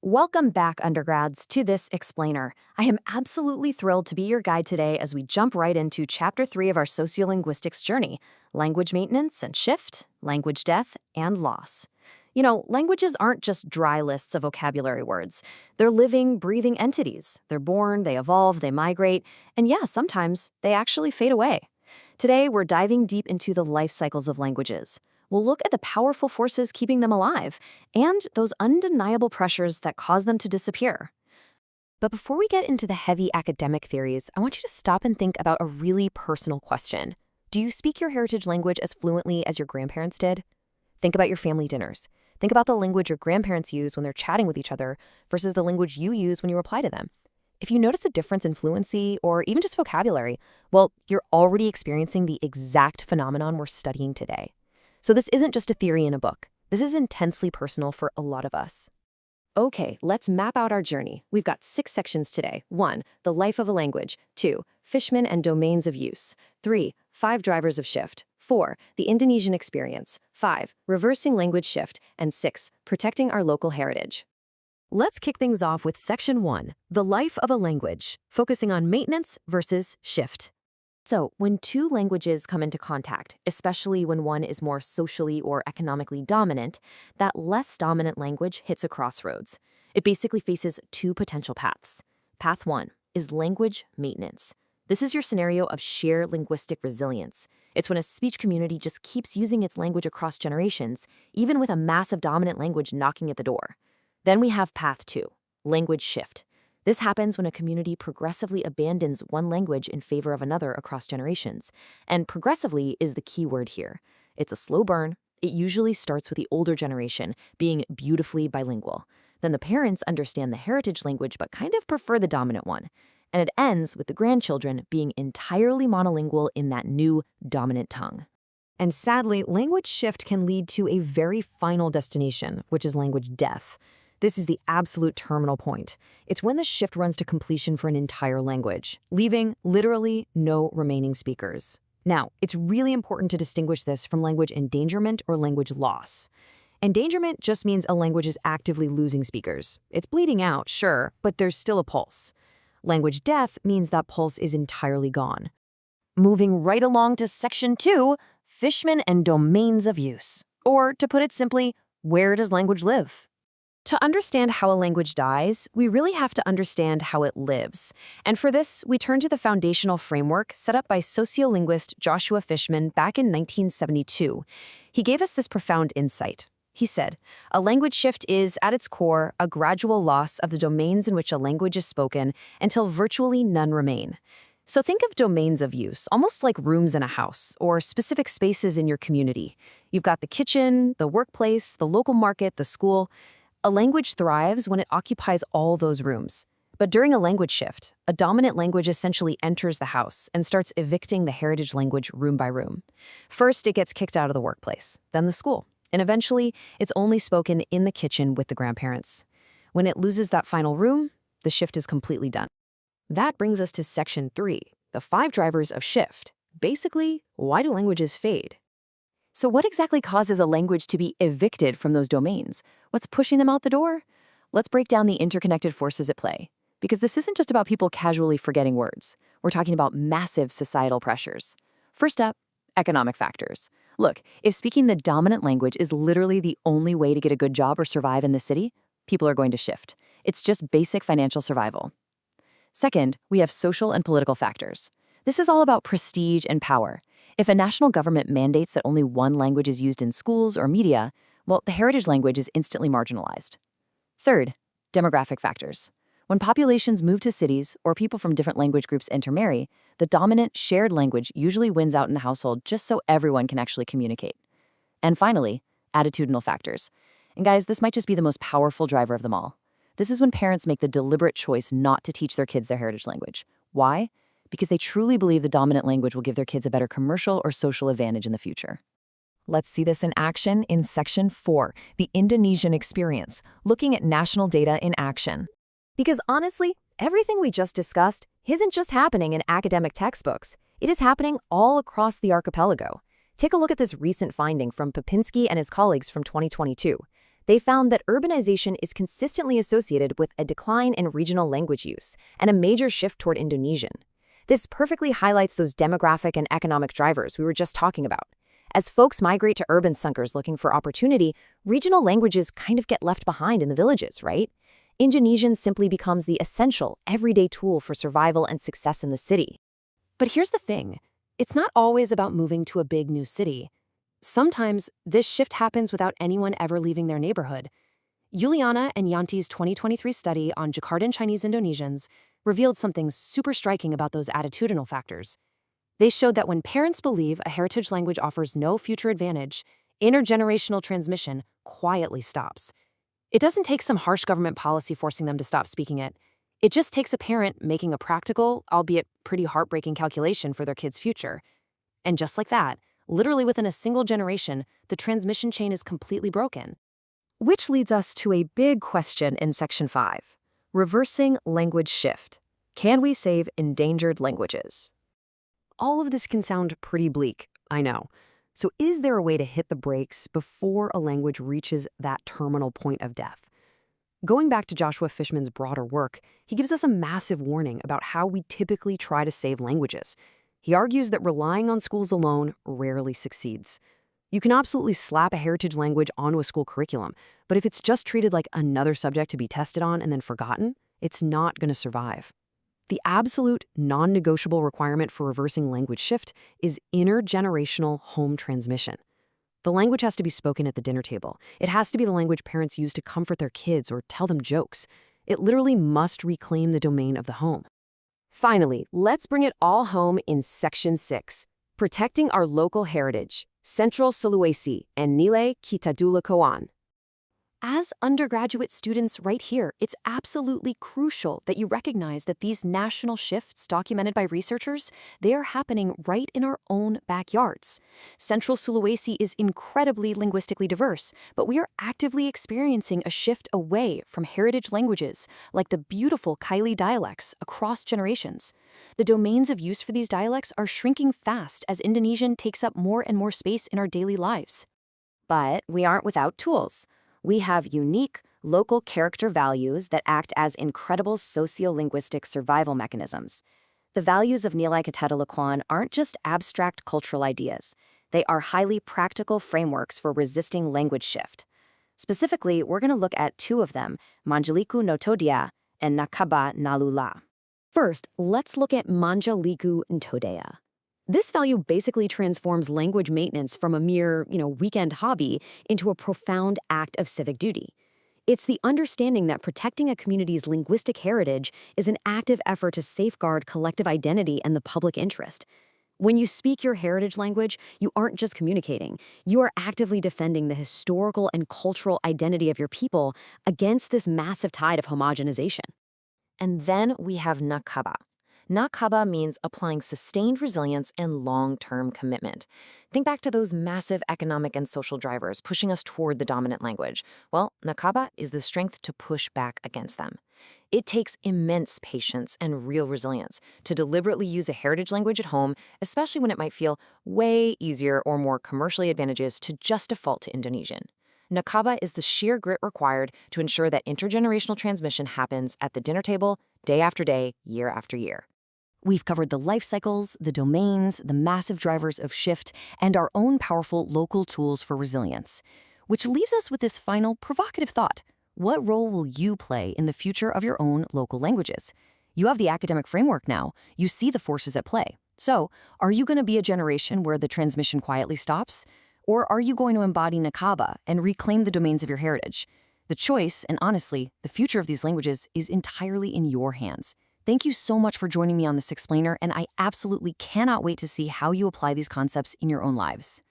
Welcome back, undergrads, to this explainer. I am absolutely thrilled to be your guide today as we jump right into Chapter 3 of our sociolinguistics journey, language maintenance and shift, language death, and loss. You know, languages aren't just dry lists of vocabulary words. They're living, breathing entities. They're born, they evolve, they migrate, and yeah, sometimes they actually fade away. Today, we're diving deep into the life cycles of languages. We'll look at the powerful forces keeping them alive and those undeniable pressures that cause them to disappear. But before we get into the heavy academic theories, I want you to stop and think about a really personal question. Do you speak your heritage language as fluently as your grandparents did? Think about your family dinners. Think about the language your grandparents use when they're chatting with each other versus the language you use when you reply to them. If you notice a difference in fluency or even just vocabulary, well, you're already experiencing the exact phenomenon we're studying today. So this isn't just a theory in a book. This is intensely personal for a lot of us. Okay, let's map out our journey. We've got 6 sections today. 1. The life of a language. 2. Fishman and domains of use. 3. 5 drivers of shift. 4. The Indonesian experience. 5. Reversing language shift. And 6. Protecting our local heritage. Let's kick things off with Section 1, the life of a language, focusing on maintenance versus shift. So, when 2 languages come into contact, especially when one is more socially or economically dominant, that less dominant language hits a crossroads. It basically faces 2 potential paths. Path 1 is language maintenance. This is your scenario of sheer linguistic resilience. It's when a speech community just keeps using its language across generations, even with a massive dominant language knocking at the door. Then we have Path 2, language shift. This happens when a community progressively abandons one language in favor of another across generations. And progressively is the key word here. It's a slow burn. It usually starts with the older generation being beautifully bilingual. Then the parents understand the heritage language but kind of prefer the dominant one. And it ends with the grandchildren being entirely monolingual in that new dominant tongue. And sadly, language shift can lead to a very final destination, which is language death. This is the absolute terminal point. It's when the shift runs to completion for an entire language, leaving literally no remaining speakers. Now, it's really important to distinguish this from language endangerment or language loss. Endangerment just means a language is actively losing speakers. It's bleeding out, sure, but there's still a pulse. Language death means that pulse is entirely gone. Moving right along to Section 2, Fishman and domains of use. Or, to put it simply, where does language live? To understand how a language dies, we really have to understand how it lives. And for this, we turn to the foundational framework set up by sociolinguist Joshua Fishman back in 1972. He gave us this profound insight. He said, a language shift is, at its core, a gradual loss of the domains in which a language is spoken until virtually none remain. So think of domains of use, almost like rooms in a house or specific spaces in your community. You've got the kitchen, the workplace, the local market, the school. A language thrives when it occupies all those rooms. But during a language shift, a dominant language essentially enters the house and starts evicting the heritage language room by room. First, it gets kicked out of the workplace, then the school, and eventually, it's only spoken in the kitchen with the grandparents. When it loses that final room, the shift is completely done. That brings us to Section 3, the 5 drivers of shift. Basically, why do languages fade? So what exactly causes a language to be evicted from those domains? What's pushing them out the door? Let's break down the interconnected forces at play. Because this isn't just about people casually forgetting words. We're talking about massive societal pressures. First up, economic factors. Look, if speaking the dominant language is literally the only way to get a good job or survive in the city, people are going to shift. It's just basic financial survival. Second, we have social and political factors. This is all about prestige and power. If a national government mandates that only one language is used in schools or media, well, the heritage language is instantly marginalized. Third, demographic factors. When populations move to cities or people from different language groups intermarry, the dominant shared language usually wins out in the household just so everyone can actually communicate. And finally, attitudinal factors. And guys, this might just be the most powerful driver of them all. This is when parents make the deliberate choice not to teach their kids their heritage language. Why? Because they truly believe the dominant language will give their kids a better commercial or social advantage in the future. Let's see this in action in Section 4, the Indonesian experience, looking at national data in action. Because honestly, everything we just discussed isn't just happening in academic textbooks. It is happening all across the archipelago. Take a look at this recent finding from Pepinsky and his colleagues from 2022. They found that urbanization is consistently associated with a decline in regional language use and a major shift toward Indonesian. This perfectly highlights those demographic and economic drivers we were just talking about. As folks migrate to urban centers looking for opportunity, regional languages kind of get left behind in the villages, right? Indonesian simply becomes the essential, everyday tool for survival and success in the city. But here's the thing. It's not always about moving to a big new city. Sometimes this shift happens without anyone ever leaving their neighborhood. Yuliana and Yanti's 2023 study on Jakartan Chinese Indonesians revealed something super striking about those attitudinal factors. They showed that when parents believe a heritage language offers no future advantage, intergenerational transmission quietly stops. It doesn't take some harsh government policy forcing them to stop speaking it. It just takes a parent making a practical, albeit pretty heartbreaking calculation for their kid's future. And just like that, literally within a single generation, the transmission chain is completely broken. Which leads us to a big question in Section 5. Reversing language shift. Can we save endangered languages? All of this can sound pretty bleak, I know. So is there a way to hit the brakes before a language reaches that terminal point of death? Going back to Joshua Fishman's broader work, he gives us a massive warning about how we typically try to save languages. He argues that relying on schools alone rarely succeeds. You can absolutely slap a heritage language onto a school curriculum, but if it's just treated like another subject to be tested on and then forgotten, it's not going to survive. The absolute, non-negotiable requirement for reversing language shift is intergenerational home transmission. The language has to be spoken at the dinner table. It has to be the language parents use to comfort their kids or tell them jokes. It literally must reclaim the domain of the home. Finally, let's bring it all home in Section 6, protecting our local heritage, Central Sulawesi and Nilai, keTadulakoan. As undergraduate students right here, it's absolutely crucial that you recognize that these national shifts documented by researchers, they are happening right in our own backyards. Central Sulawesi is incredibly linguistically diverse, but we are actively experiencing a shift away from heritage languages, like the beautiful Kaili dialects, across generations. The domains of use for these dialects are shrinking fast as Indonesian takes up more and more space in our daily lives. But we aren't without tools. We have unique, local character values that act as incredible sociolinguistic survival mechanisms. The values of Nilai keTadulakoan aren't just abstract cultural ideas. They are highly practical frameworks for resisting language shift. Specifically, we're going to look at two of them, Manjaliku Ntodea and Nakaba Nalula. First, let's look at Manjaliku Ntodea. This value basically transforms language maintenance from a mere, weekend hobby into a profound act of civic duty. It's the understanding that protecting a community's linguistic heritage is an active effort to safeguard collective identity and the public interest. When you speak your heritage language, you aren't just communicating. You are actively defending the historical and cultural identity of your people against this massive tide of homogenization. And then we have Nakaba. Nakaba means applying sustained resilience and long-term commitment. Think back to those massive economic and social drivers pushing us toward the dominant language. Well, Nakaba is the strength to push back against them. It takes immense patience and real resilience to deliberately use a heritage language at home, especially when it might feel way easier or more commercially advantageous to just default to Indonesian. Nakaba is the sheer grit required to ensure that intergenerational transmission happens at the dinner table, day after day, year after year. We've covered the life cycles, the domains, the massive drivers of shift, and our own powerful local tools for resilience. Which leaves us with this final provocative thought. What role will you play in the future of your own local languages? You have the academic framework now. You see the forces at play. So, are you going to be a generation where the transmission quietly stops? Or are you going to embody Nakaba and reclaim the domains of your heritage? The choice, and honestly, the future of these languages is entirely in your hands. Thank you so much for joining me on this explainer, and I absolutely cannot wait to see how you apply these concepts in your own lives.